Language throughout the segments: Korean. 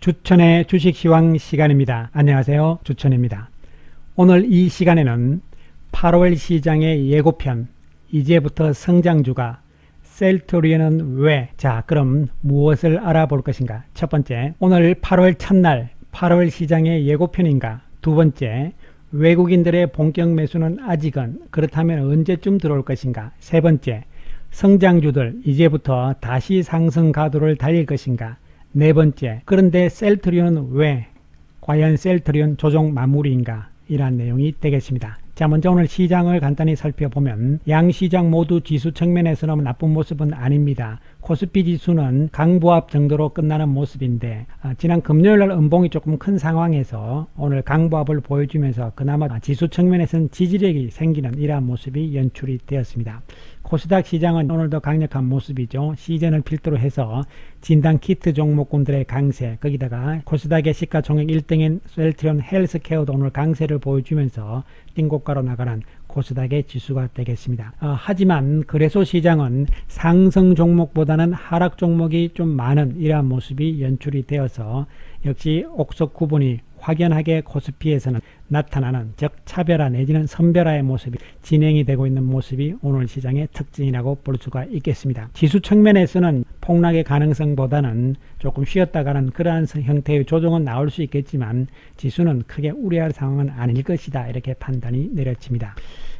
주천의 주식시황 시간입니다. 안녕하세요. 주천입니다. 오늘 이 시간에는 8월 시장의 예고편, 이제부터 성장주가, 셀트리온은 왜? 자, 그럼 무엇을 알아볼 것인가? 첫 번째, 오늘 8월 첫날 8월 시장의 예고편인가? 두 번째, 외국인들의 본격 매수는 아직은, 그렇다면 언제쯤 들어올 것인가? 세 번째, 성장주들 이제부터 다시 상승 가도를 달릴 것인가? 네 번째, 그런데 셀트리온은 왜? 과연 셀트리온 조정 마무리인가? 이러한 내용이 되겠습니다. 자, 먼저 오늘 시장을 간단히 살펴보면 양시장 모두 지수 측면에서는 나쁜 모습은 아닙니다. 코스피 지수는 강보합 정도로 끝나는 모습인데 지난 금요일날 음봉이 조금 큰 상황에서 오늘 강보합을 보여주면서 그나마 지수 측면에서는 지지력이 생기는 이러한 모습이 연출이 되었습니다. 코스닥 시장은 오늘도 강력한 모습이죠. 시즌을 필두로 해서 진단키트 종목군들의 강세, 거기다가 코스닥의 시가총액 1등인 셀트리온 헬스케어도 오늘 강세를 보여주면서 띵고가로 나가는 코스닥의 지수가 되겠습니다. 하지만 거래소 시장은 상승 종목보다는 하락 종목이 좀 많은 이러한 모습이 연출이 되어서 역시 옥석 구분이 확연하게 코스피에서는 나타나는, 즉 차별화 내지는 선별화의 모습이 진행이 되고 있는 모습이 오늘 시장의 특징이라고 볼 수가 있겠습니다. 지수 측면에서는 폭락의 가능성보다는 조금 쉬었다 가는 그러한 형태의 조정은 나올 수 있겠지만 지수는 크게 우려할 상황은 아닐 것이다, 이렇게 판단이 내려집니다.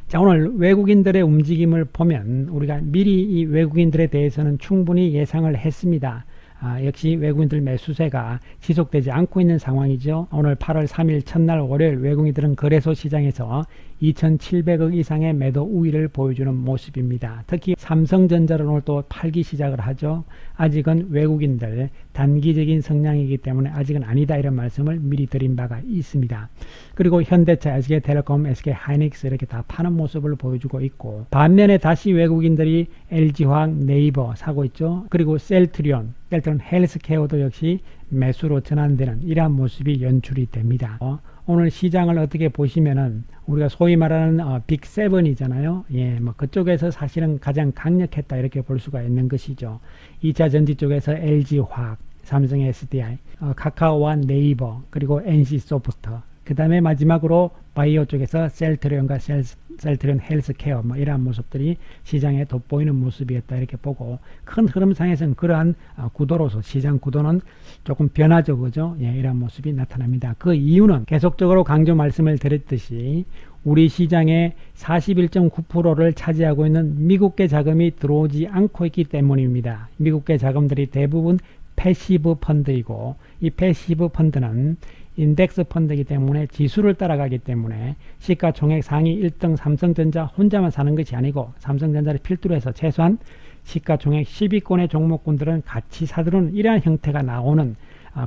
자, 오늘 외국인들의 움직임을 보면 우리가 미리 이 외국인들에 대해서는 충분히 예상을 했습니다. 역시 외국인들 매수세가 지속되지 않고 있는 상황이죠. 오늘 8월 3일 첫날 월요일 외국인들은 거래소 시장에서 2,700억 이상의 매도 우위를 보여주는 모습입니다. 특히 삼성전자를 오늘 또 팔기 시작을 하죠. 아직은 외국인들 단기적인 성향이기 때문에 아직은 아니다, 이런 말씀을 미리 드린 바가 있습니다. 그리고 현대차, SK텔레콤, SK하이닉스 이렇게 다 파는 모습을 보여주고 있고, 반면에 다시 외국인들이 LG화학, 네이버 사고 있죠. 그리고 셀트리온 헬스케어도 역시 매수로 전환되는 이러한 모습이 연출이 됩니다. 오늘 시장을 어떻게 보시면은 우리가 소위 말하는 빅7이잖아요. 예, 뭐 그쪽에서 사실은 가장 강력했다, 이렇게 볼 수가 있는 것이죠. 2차 전지 쪽에서 LG화학, 삼성 SDI, 카카오와 네이버, 그리고 NC소프트, 그 다음에 마지막으로 바이오 쪽에서 셀트리온과 셀트리온 헬스케어, 뭐 이러한 모습들이 시장에 돋보이는 모습이었다, 이렇게 보고, 큰 흐름상에서는 그러한 구도로서 시장 구도는 조금 변화적이죠. 예, 이러한 모습이 나타납니다. 그 이유는 계속적으로 강조 말씀을 드렸듯이 우리 시장의 41.9%를 차지하고 있는 미국계 자금이 들어오지 않고 있기 때문입니다. 미국계 자금들이 대부분 패시브 펀드이고, 이 패시브 펀드는 인덱스 펀드이기 때문에 지수를 따라가기 때문에 시가총액 상위 1등 삼성전자 혼자만 사는 것이 아니고, 삼성전자를 필두로 해서 최소한 시가총액 10위권의 종목군들은 같이 사들어오는 이러한 형태가 나오는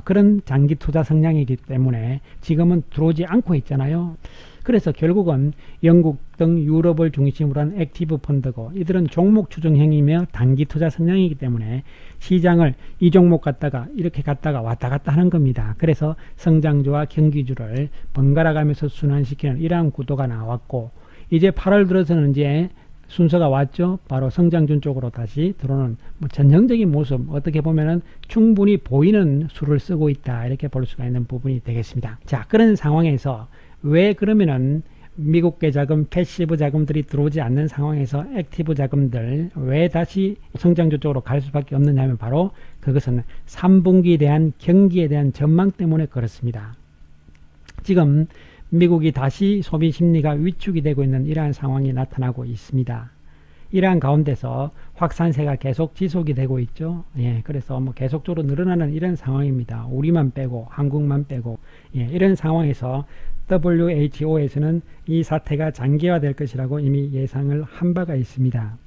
그런 장기 투자 성향이기 때문에 지금은 들어오지 않고 있잖아요. 그래서 결국은 영국 등 유럽을 중심으로 한 액티브 펀드고, 이들은 종목 추정형이며 단기 투자 성향이기 때문에 시장을 이 종목 갔다가 이렇게 갔다가 왔다 갔다 하는 겁니다. 그래서 성장주와 경기주를 번갈아 가면서 순환시키는 이러한 구도가 나왔고, 이제 8월 들어서는 이제 순서가 왔죠. 바로 성장주 쪽으로 다시 들어오는 전형적인 모습, 어떻게 보면은 충분히 보이는 수를 쓰고 있다, 이렇게 볼 수가 있는 부분이 되겠습니다. 자, 그런 상황에서 왜 그러면은 미국계 자금, 패시브 자금들이 들어오지 않는 상황에서 액티브 자금들 왜 다시 성장주 쪽으로 갈 수밖에 없느냐 하면 바로 그것은 3분기에 대한 경기에 대한 전망 때문에 그렇습니다. 지금 미국이 다시 소비 심리가 위축이 되고 있는 이러한 상황이 나타나고 있습니다. 이러한 가운데서 확산세가 계속 지속이 되고 있죠. 예, 그래서 뭐 계속적으로 늘어나는 이런 상황입니다. 우리만 빼고 한국만 빼고, 예, 이런 상황에서 WHO에서는 이 사태가 장기화될 것이라고 이미 예상을 한 바가 있습니다.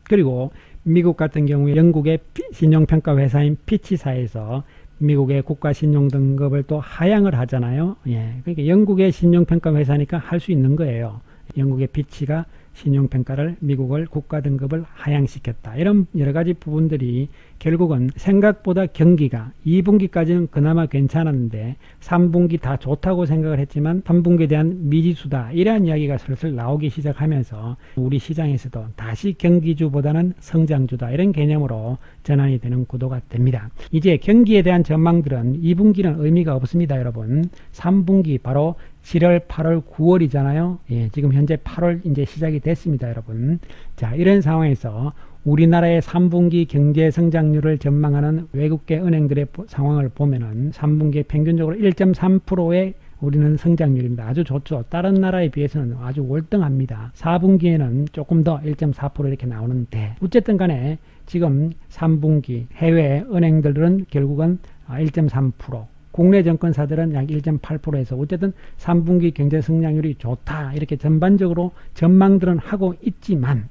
그리고 미국 같은 경우에 영국의 신용평가 회사인 피치사에서 미국의 국가신용 등급을 또 하향을 하잖아요. 예, 그러니까 영국의 신용평가 회사니까 할 수 있는 거예요. 영국의 피치가 신용평가를 미국을 국가 등급을 하향시켰다. 이런 여러 가지 부분들이 결국은 생각보다 경기가 2분기까지는 그나마 괜찮았는데 3분기 다 좋다고 생각을 했지만 3분기에 대한 미지수다, 이러한 이야기가 슬슬 나오기 시작하면서 우리 시장에서도 다시 경기주보다는 성장주다, 이런 개념으로 전환이 되는 구도가 됩니다. 이제 경기에 대한 전망들은 2분기는 의미가 없습니다. 여러분, 3분기 바로 7월, 8월, 9월이잖아요. 예, 지금 현재 8월 이제 시작이 됐습니다. 여러분, 자, 이런 상황에서 우리나라의 3분기 경제 성장률을 전망하는 외국계 은행들의 상황을 보면은 3분기에 평균적으로 1.3%의 우리는 성장률입니다. 아주 좋죠. 다른 나라에 비해서는 아주 월등합니다. 4분기에는 조금 더 1.4% 이렇게 나오는데, 어쨌든 간에 지금 3분기 해외 은행들은 결국은 1.3%, 국내 정권사들은 약 1.8%에서 어쨌든 3분기 경제 성장률이 좋다, 이렇게 전반적으로 전망들은 하고 있지만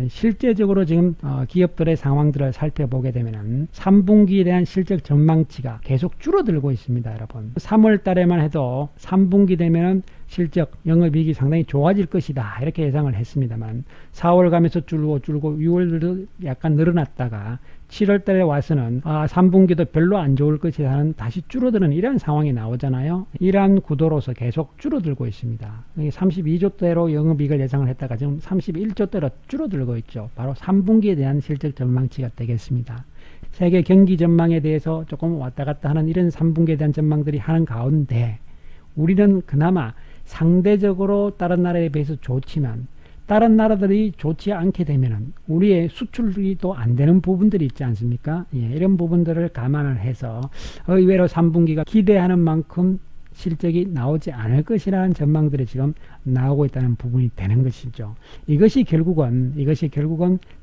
실제적으로 지금 기업들의 상황들을 살펴보게 되면 3분기에 대한 실적 전망치가 계속 줄어들고 있습니다. 여러분, 3월 달에만 해도 3분기 되면은 실적 영업이익이 상당히 좋아질 것이다, 이렇게 예상을 했습니다만 4월 가면서 줄고 6월도 약간 늘어났다가 7월 달에 와서는 3분기도 별로 안 좋을 것이다 하는 다시 줄어드는 이러한 상황이 나오잖아요. 이러한 구도로서 계속 줄어들고 있습니다. 32조대로 영업이익을 예상을 했다가 지금 31조대로 줄어들고 있죠. 바로 3분기에 대한 실적 전망치가 되겠습니다. 세계 경기 전망에 대해서 조금 왔다 갔다 하는 이런 3분기에 대한 전망들이 하는 가운데 우리는 그나마 상대적으로 다른 나라에 비해서 좋지만 다른 나라들이 좋지 않게 되면 우리의 수출이 또 안 되는 부분들이 있지 않습니까? 예, 이런 부분들을 감안을 해서 의외로 3분기가 기대하는 만큼 실적이 나오지 않을 것이라는 전망들이 지금 나오고 있다는 부분이 되는 것이죠. 이것이 결국은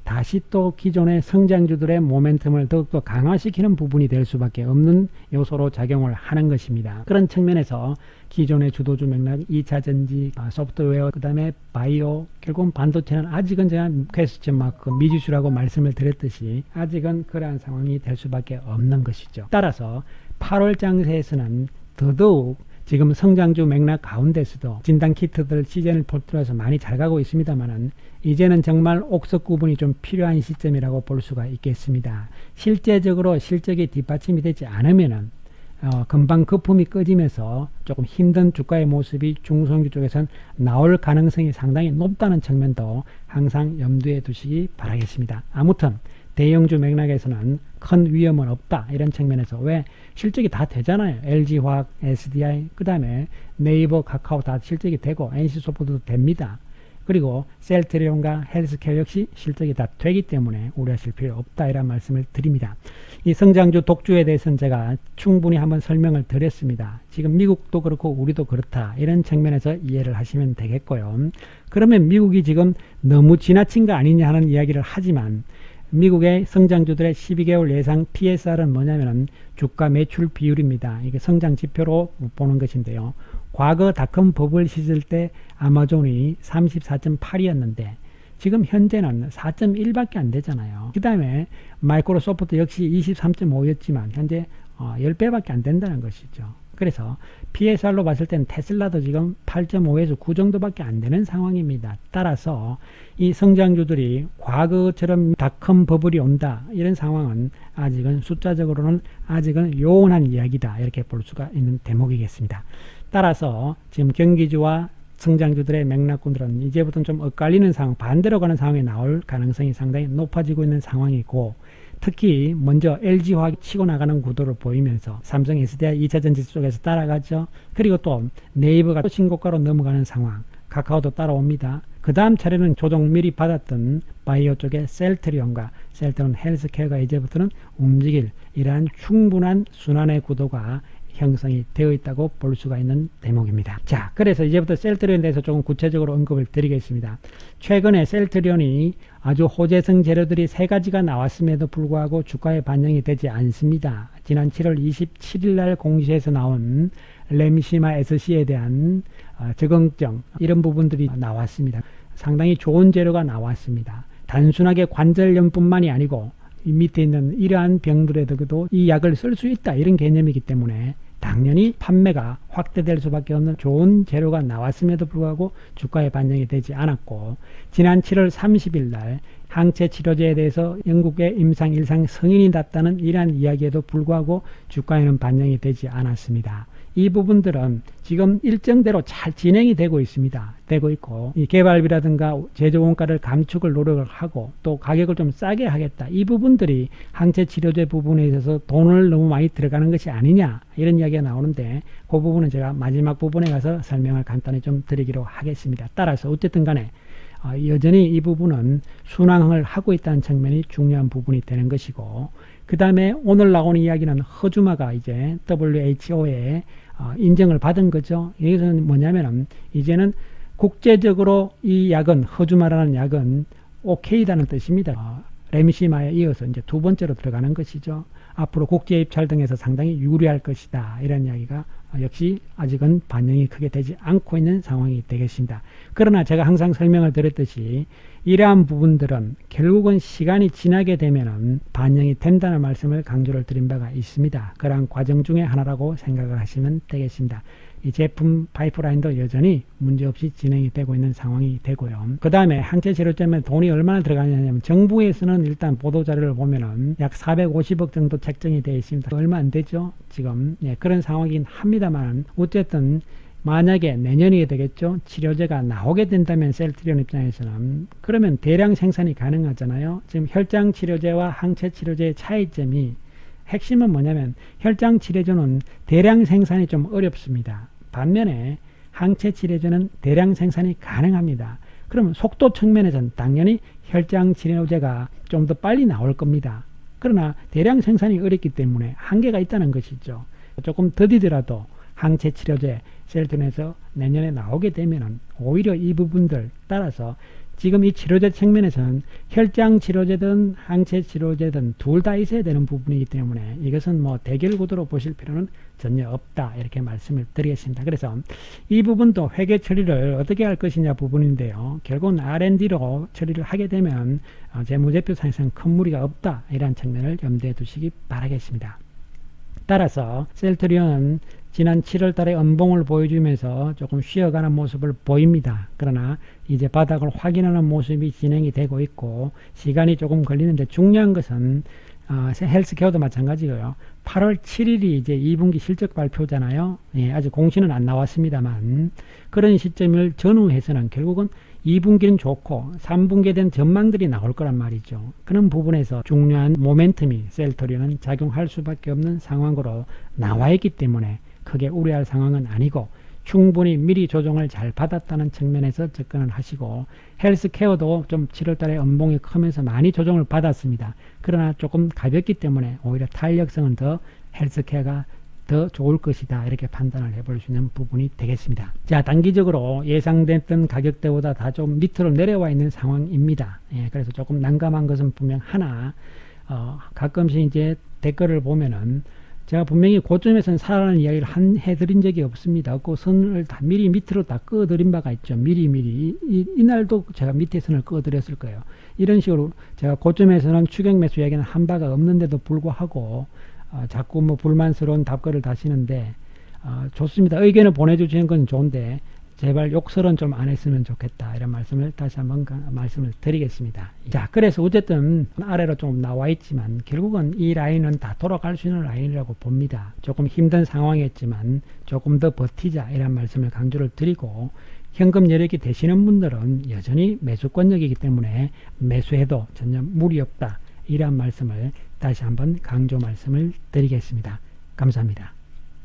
다시 또 기존의 성장주들의 모멘텀을 더욱더 강화시키는 부분이 될 수밖에 없는 요소로 작용을 하는 것입니다. 그런 측면에서 기존의 주도주 맥락, 2차전지, 소프트웨어, 그 다음에 바이오, 결국은 반도체는 아직은 제가 퀘스천 마크, 미지수라고 말씀을 드렸듯이 아직은 그러한 상황이 될 수밖에 없는 것이죠. 따라서 8월 장세에서는 더더욱 지금 성장주 맥락 가운데서도 진단키트들 시즌을 포트라서 많이 잘 가고 있습니다만은 이제는 정말 옥석 구분이 좀 필요한 시점이라고 볼 수가 있겠습니다. 실제적으로 실적이 뒷받침이 되지 않으면은 금방 거품이 꺼지면서 조금 힘든 주가의 모습이 중소형주 쪽에서는 나올 가능성이 상당히 높다는 측면도 항상 염두에 두시기 바라겠습니다. 아무튼 대형주 맥락에서는 큰 위험은 없다, 이런 측면에서 왜 실적이 다 되잖아요. LG화학, SDI, 그 다음에 네이버, 카카오 다 실적이 되고 NC소프트도 됩니다. 그리고 셀트리온과 헬스케어 역시 실적이 다 되기 때문에 우려하실 필요 없다, 이런 말씀을 드립니다. 이 성장주 독주에 대해서는 제가 충분히 한번 설명을 드렸습니다. 지금 미국도 그렇고 우리도 그렇다, 이런 측면에서 이해를 하시면 되겠고요. 그러면 미국이 지금 너무 지나친 거 아니냐 하는 이야기를 하지만 미국의 성장주들의 12개월 예상 PSR은 뭐냐면은 주가 매출 비율입니다. 이게 성장 지표로 보는 것인데요. 과거 닷컴 버블 시절 때 아마존이 34.8이었는데 지금 현재는 4.1밖에 안 되잖아요. 그 다음에 마이크로소프트 역시 23.5였지만 현재 10배밖에 안 된다는 것이죠. 그래서 PSR로 봤을 때는 테슬라도 지금 8.5에서 9 정도밖에 안 되는 상황입니다. 따라서 이 성장주들이 과거처럼 닷컴 버블이 온다, 이런 상황은 아직은 숫자적으로는 아직은 요원한 이야기다, 이렇게 볼 수가 있는 대목이겠습니다. 따라서 지금 경기주와 성장주들의 맥락군들은 이제부터는 좀 엇갈리는 상황, 반대로 가는 상황이 나올 가능성이 상당히 높아지고 있는 상황이고, 특히 먼저 LG화학이 치고 나가는 구도를 보이면서 삼성, SDI, 2차전지 쪽에서 따라가죠. 그리고 또 네이버가 또 신고가로 넘어가는 상황, 카카오도 따라옵니다. 그 다음 차례는 조정 미리 받았던 바이오 쪽의 셀트리온과 셀트리온 헬스케어가 이제부터는 움직일 이러한 충분한 순환의 구도가 형성이 되어 있다고 볼 수가 있는 대목입니다. 자, 그래서 이제부터 셀트리온에 대해서 조금 구체적으로 언급을 드리겠습니다. 최근에 셀트리온이 아주 호재성 재료들이 3가지가 나왔음에도 불구하고 주가에 반영이 되지 않습니다. 지난 7월 27일 날 공시에서 나온 램시마 SC에 대한 적응증, 이런 부분들이 나왔습니다. 상당히 좋은 재료가 나왔습니다. 단순하게 관절염뿐만이 아니고 이 밑에 있는 이러한 병들에도 이 약을 쓸 수 있다, 이런 개념이기 때문에 당연히 판매가 확대될 수밖에 없는 좋은 재료가 나왔음에도 불구하고 주가에 반영이 되지 않았고, 지난 7월 30일 날 항체 치료제에 대해서 영국의 임상 1상 승인이 났다는 이러한 이야기에도 불구하고 주가에는 반영이 되지 않았습니다. 이 부분들은 지금 일정대로 잘 진행이 되고 있습니다. 되고 있고, 이 개발비라든가 제조 원가를 감축을 노력을 하고 또 가격을 좀 싸게 하겠다. 이 부분들이 항체 치료제 부분에 있어서 돈을 너무 많이 들어가는 것이 아니냐, 이런 이야기가 나오는데, 그 부분은 제가 마지막 부분에 가서 설명을 간단히 좀 드리기로 하겠습니다. 따라서 어쨌든 간에 여전히 이 부분은 순항을 하고 있다는 측면이 중요한 부분이 되는 것이고, 그 다음에 오늘 나오는 이야기는 허주마가 이제 WHO에 인정을 받은 거죠. 이것은 뭐냐면은 이제는 국제적으로 이 약은, 허주마라는 약은 오케이다는 뜻입니다. 레미시마에 이어서 이제 두 번째로 들어가는 것이죠. 앞으로 국제 입찰 등에서 상당히 유리할 것이다, 이런 이야기가 역시 아직은 반영이 크게 되지 않고 있는 상황이 되겠습니다. 그러나 제가 항상 설명을 드렸듯이 이러한 부분들은 결국은 시간이 지나게 되면은 반영이 된다는 말씀을 강조를 드린 바가 있습니다. 그러한 과정 중에 하나라고 생각을 하시면 되겠습니다. 이 제품 파이프라인도 여전히 문제없이 진행이 되고 있는 상황이 되고요. 그 다음에 항체 치료제에 돈이 얼마나 들어가냐면, 정부에서는 일단 보도자료를 보면은 약 450억 정도 책정이 되어 있습니다. 얼마 안 되죠 지금. 그런 상황이긴 합니다만, 어쨌든 만약에 내년이 되겠죠. 치료제가 나오게 된다면 셀트리온 입장에서는, 그러면 대량 생산이 가능하잖아요. 지금 혈장 치료제와 항체 치료제의 차이점이, 핵심은 뭐냐면 혈장 치료제는 대량 생산이 좀 어렵습니다. 반면에 항체 치료제는 대량 생산이 가능합니다. 그러면 속도 측면에서는 당연히 혈장 치료제가 좀 더 빨리 나올 겁니다. 그러나 대량 생산이 어렵기 때문에 한계가 있다는 것이죠. 조금 더디더라도 항체 치료제 셀트리온에서 내년에 나오게 되면은 오히려 이 부분들 따라서 지금 이 치료제 측면에서는 혈장 치료제든 항체 치료제든 둘 다 있어야 되는 부분이기 때문에 이것은 뭐 대결 구도로 보실 필요는 전혀 없다, 이렇게 말씀을 드리겠습니다. 그래서 이 부분도 회계 처리를 어떻게 할 것이냐 부분인데요. 결국은 R&D로 처리를 하게 되면 재무제표상에서는 큰 무리가 없다, 이런 측면을 염두에 두시기 바라겠습니다. 따라서 셀트리온은 지난 7월 달에 음봉을 보여주면서 조금 쉬어가는 모습을 보입니다. 그러나 이제 바닥을 확인하는 모습이 진행이 되고 있고, 시간이 조금 걸리는데 중요한 것은 헬스케어도 마찬가지고요. 8월 7일이 이제 2분기 실적 발표잖아요. 아직 공시는 안 나왔습니다만, 그런 시점을 전후해서는 결국은 2분기는 좋고 3분기에 대한 전망들이 나올 거란 말이죠. 그런 부분에서 중요한 모멘텀이 셀트리온은 작용할 수밖에 없는 상황으로 나와 있기 때문에 크게 우려할 상황은 아니고, 충분히 미리 조정을 잘 받았다는 측면에서 접근을 하시고, 헬스케어도 좀 7월 달에 음봉이 크면서 많이 조정을 받았습니다. 그러나 조금 가볍기 때문에 오히려 탄력성은 더 헬스케어가 더 좋을 것이다, 이렇게 판단을 해볼 수 있는 부분이 되겠습니다. 자, 단기적으로 예상됐던 가격대보다 다 좀 밑으로 내려와 있는 상황입니다. 그래서 조금 난감한 것은 분명 하나, 가끔씩 이제 댓글을 보면은 제가 분명히 고점에서는 사라는 이야기를 해드린 적이 없습니다. 그 선을 다 미리 밑으로 다 꺼드린 바가 있죠. 미리. 이날도 제가 밑에 선을 꺼드렸을 거예요. 이런 식으로 제가 고점에서는 추격 매수 이야기는 한 바가 없는데도 불구하고 자꾸 뭐 불만스러운 답글을 다시는데, 좋습니다. 의견을 보내주시는 건 좋은데 제발 욕설은 좀 안 했으면 좋겠다, 이런 말씀을 다시 한번 말씀을 드리겠습니다. 자, 그래서 어쨌든 아래로 좀 나와 있지만 결국은 이 라인은 다 돌아갈 수 있는 라인이라고 봅니다. 조금 힘든 상황이었지만 조금 더 버티자, 이런 말씀을 강조를 드리고, 현금 여력이 되시는 분들은 여전히 매수권역이기 때문에 매수해도 전혀 무리 없다, 이러한 말씀을 다시 한번 강조 말씀을 드리겠습니다. 감사합니다.